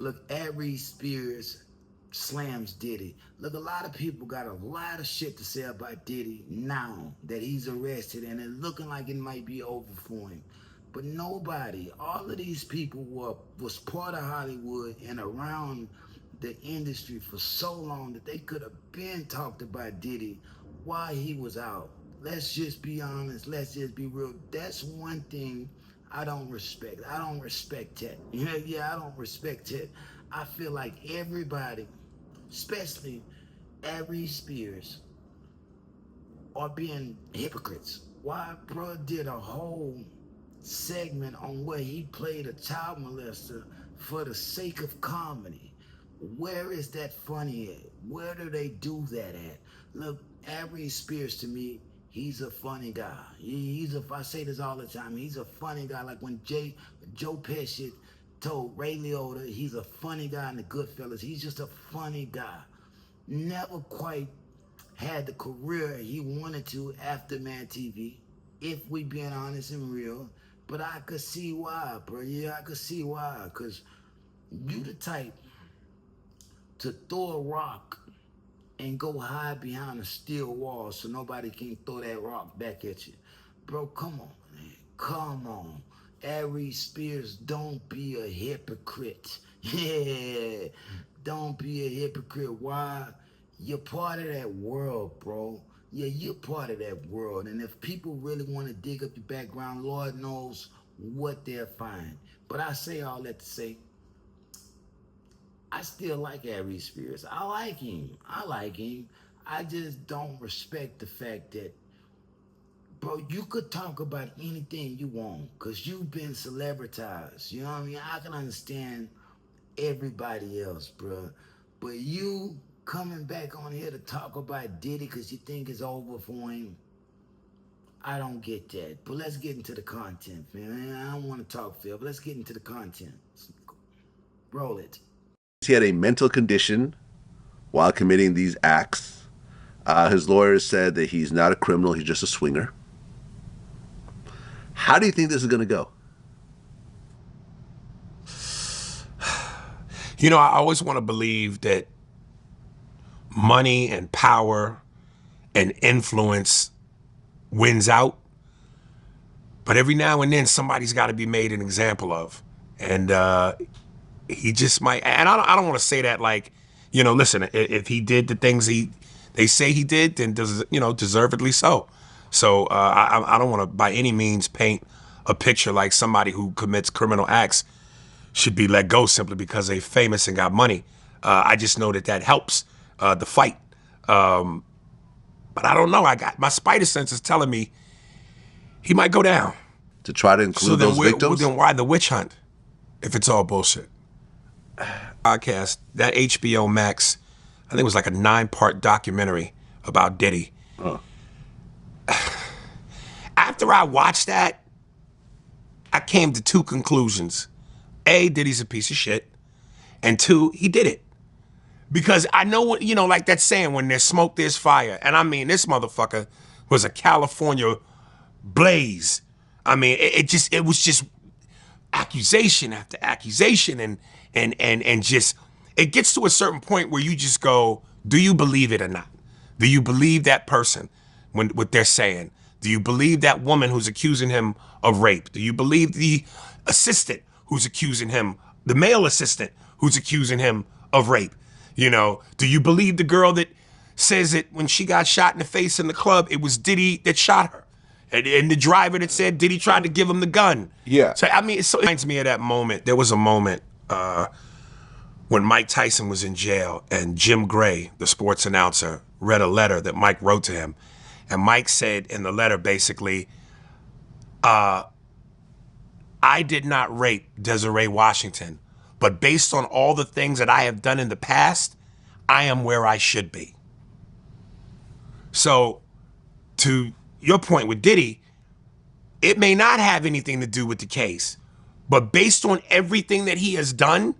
Look, Aries Spears slams Diddy. Look, a lot of people got a lot of shit to say about Diddy now that he's arrested, and it's looking like it might be over for him. But nobody, all of these people was part of Hollywood and around the industry for so long that they could have been talked about Diddy while he was out. Let's just be honest. Let's just be real. That's one thing I don't respect. I don't respect that. Yeah, I don't respect that. I feel like everybody, especially Aries Spears, are being hypocrites. Why, bro did a whole segment on where he played a child molester for the sake of comedy. Where is that funny at? Where do they do that at? Look, Aries Spears to me, he's a funny guy. I say this all the time, he's a funny guy. Like when Joe Pesci told Ray Liotta he's a funny guy in the Goodfellas. He's just a funny guy. Never quite had the career he wanted to after Mad TV, if we being honest and real. But I could see why, bro. Yeah, I could see why. Because you the type to throw a rock and go hide behind a steel wall so nobody can throw that rock back at you. Bro, come on, man. Come on. Aries Spears, don't be a hypocrite. Yeah, don't be a hypocrite. Why? You're part of that world, bro. Yeah, you're part of that world. And if people really want to dig up your background, Lord knows what they'll find. But I say all that to say, I still like Aries Spears. I like him. I just don't respect the fact that, bro, you could talk about anything you want because you've been celebritized. You know what I mean? I can understand everybody else, bro. But you coming back on here to talk about Diddy because you think it's over for him, I don't get that. But let's get into the content, man. I don't want to talk, Phil, but let's get into the content. Roll it. He had a mental condition while committing these acts. His lawyers said that he's not a criminal, he's just a swinger. How do you think this is going to go? You know, I always want to believe that money and power and influence wins out. But every now and then, somebody's got to be made an example of. And he just might. And I don't want to say that like, you know, listen, if he did the things they say he did, then, deservedly so. So I don't want to by any means paint a picture like somebody who commits criminal acts should be let go simply because they're famous and got money. I just know that helps the fight. But I don't know. I got my spider sense is telling me he might go down. To try to include those victims? Then why the witch hunt if it's all bullshit? Podcast, that HBO Max, I think it was like a 9-part documentary about Diddy. After I watched that, I came to 2 conclusions. A, Diddy's a piece of shit. And 2, he did it. Because I know what, like that saying, when there's smoke, there's fire. And I mean, this motherfucker was a California blaze. I mean, it was just accusation after accusation and just, it gets to a certain point where you just go, do you believe it or not? Do you believe that person when what they're saying? Do you believe that woman who's accusing him of rape? Do you believe the assistant who's accusing him, the male assistant who's accusing him of rape? Do you believe the girl that says that when she got shot in the face in the club, it was Diddy that shot her? And the driver that said Diddy tried to give him the gun. Yeah. So, I mean, it reminds me of that moment. There was a moment when Mike Tyson was in jail and Jim Gray, the sports announcer, read a letter that Mike wrote to him. And Mike said in the letter, basically, I did not rape Desiree Washington, but based on all the things that I have done in the past, I am where I should be. So, to your point with Diddy, it may not have anything to do with the case, but based on everything that he has done,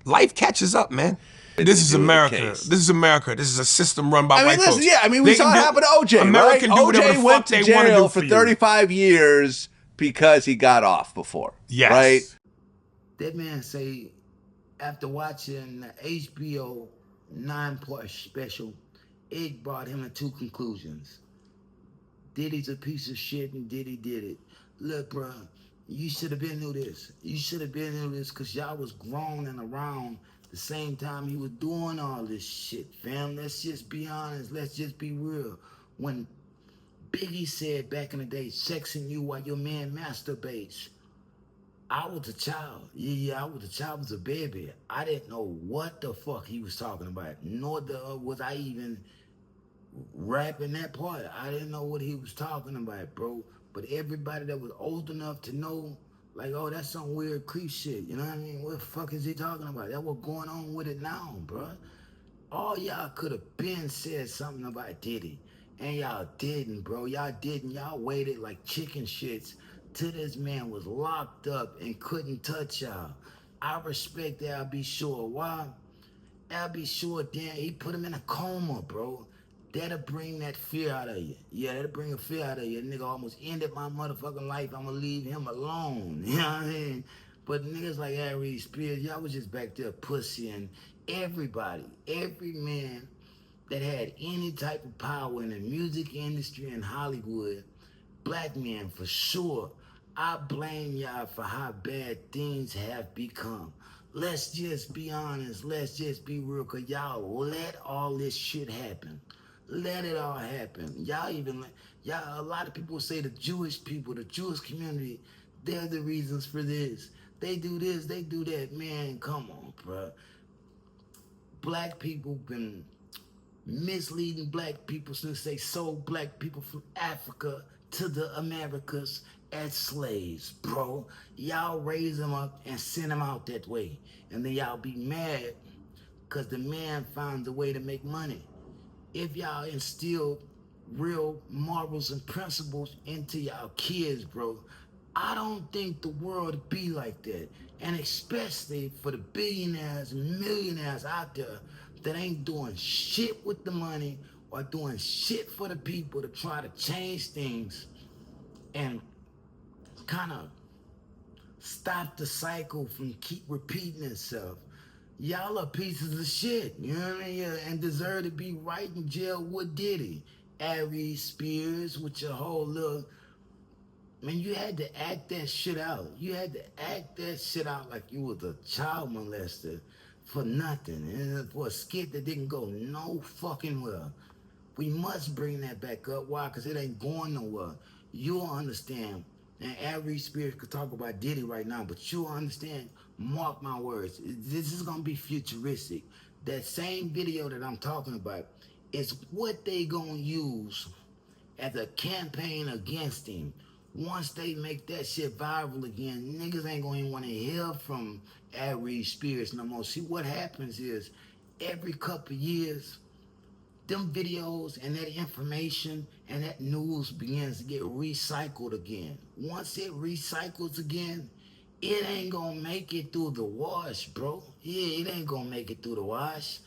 life catches up, man. This is America. This is America. This is a system run by white folks. Yeah, I mean, we saw it happen to OJ, America right? do whatever the OJ went fuck to they want to do jail for for you. 35 years because he got off before. Yes. Right? That man say After watching the HBO 9-part special, it brought him to two conclusions. Diddy's a piece of shit and Diddy did it. Look, bro, you should have been knew this. You should have been knew this because y'all was grown and around the same time he was doing all this shit, fam. Let's just be honest. Let's just be real. When Biggie said back in the day, sexing you while your man masturbates, I was a child. Yeah, I was a child. I was a baby. I didn't know what the fuck he was talking about. Nor was I even rapping that part. I didn't know what he was talking about, bro. But everybody that was old enough to know, like, oh, that's some weird creep shit. You know what I mean? What the fuck is he talking about? That's what's going on with it now, bro. All y'all could have been said something about Diddy. And y'all didn't, bro. Y'all didn't. Y'all waited like chicken shits till this man was locked up and couldn't touch y'all. I respect that, I'll be sure. Why? I'll be sure, damn, he put him in a coma, bro. That'll bring that fear out of you. Yeah, that'll bring a fear out of you. Nigga almost ended my motherfucking life. I'ma leave him alone. You know what I mean? But niggas like Aries, Spears, y'all was just back there pussying everybody, every man that had any type of power in the music industry in Hollywood, black men for sure. I blame y'all for how bad things have become. Let's just be honest. Let's just be real, because y'all let all this shit happen. Let it all happen. Y'all, a lot of people say the Jewish people, the Jewish community, they're the reasons for this. They do this, they do that. Man, come on, bro. Black people been misleading black people since they sold black people from Africa to the Americas as slaves, bro. Y'all raise them up and send them out that way. And then y'all be mad because the man finds a way to make money. If y'all instill real morals and principles into y'all kids, bro, I don't think the world would be like that. And especially for the billionaires and millionaires out there that ain't doing shit with the money or doing shit for the people to try to change things and kind of stop the cycle from keep repeating itself. Y'all are pieces of shit, you know what I mean? Yeah, and deserve to be right in jail with Diddy. Aries, Spears, with your whole little... Man, you had to act that shit out. You had to act that shit out like you was a child molester for nothing. And for a skit that didn't go no fucking well. We must bring that back up. Why? Because it ain't going nowhere. You'll understand. And Aries Spears could talk about Diddy right now, but you'll understand, mark my words, this is gonna be futuristic. That same video that I'm talking about is what they gonna use as a campaign against him. Once they make that shit viral again, niggas ain't gonna even wanna hear from Aries Spears no more. See, what happens is, every couple years, them videos and that information and that news begins to get recycled again. Once it recycles again, it ain't gonna make it through the wash, bro. Yeah, it ain't gonna make it through the wash.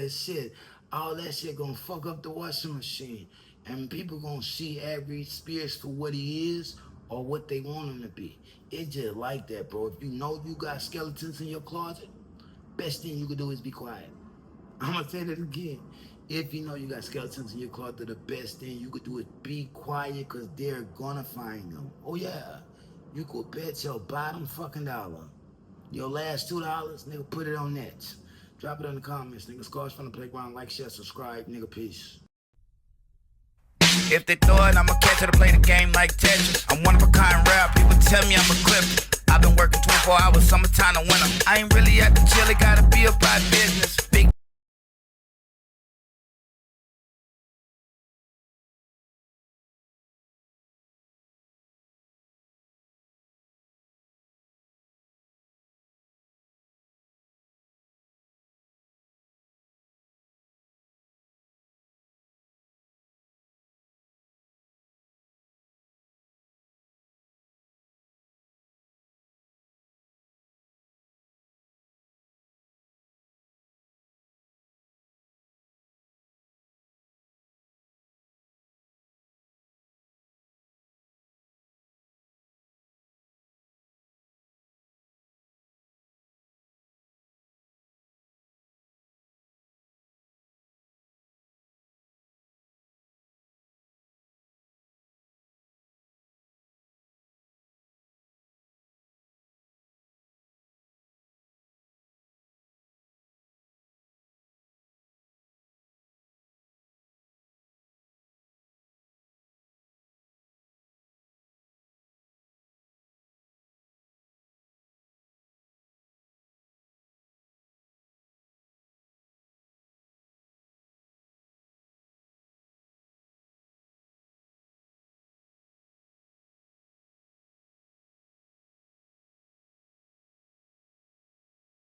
Shit, all that shit gonna fuck up the washing machine. And people gonna see Aries Spears for what he is or what they want him to be. It's just like that, bro. If you know you got skeletons in your closet, best thing you can do is be quiet. I'm gonna say that again. If you know you got skeletons in your closet, the best thing you could do is be quiet, because they're gonna find them. Oh yeah, you could bet your bottom fucking dollar. Your last $2, nigga, put it on Nets. Drop it in the comments, nigga. Scars from the playground. Like, share, subscribe, nigga. Peace. If they throw it, I'ma catch it. I play the game like Tetris. I'm one of a kind rap. People tell me I'm a clip. I've been working 24 hours, summertime to winter. I ain't really at the chill, it gotta be about business.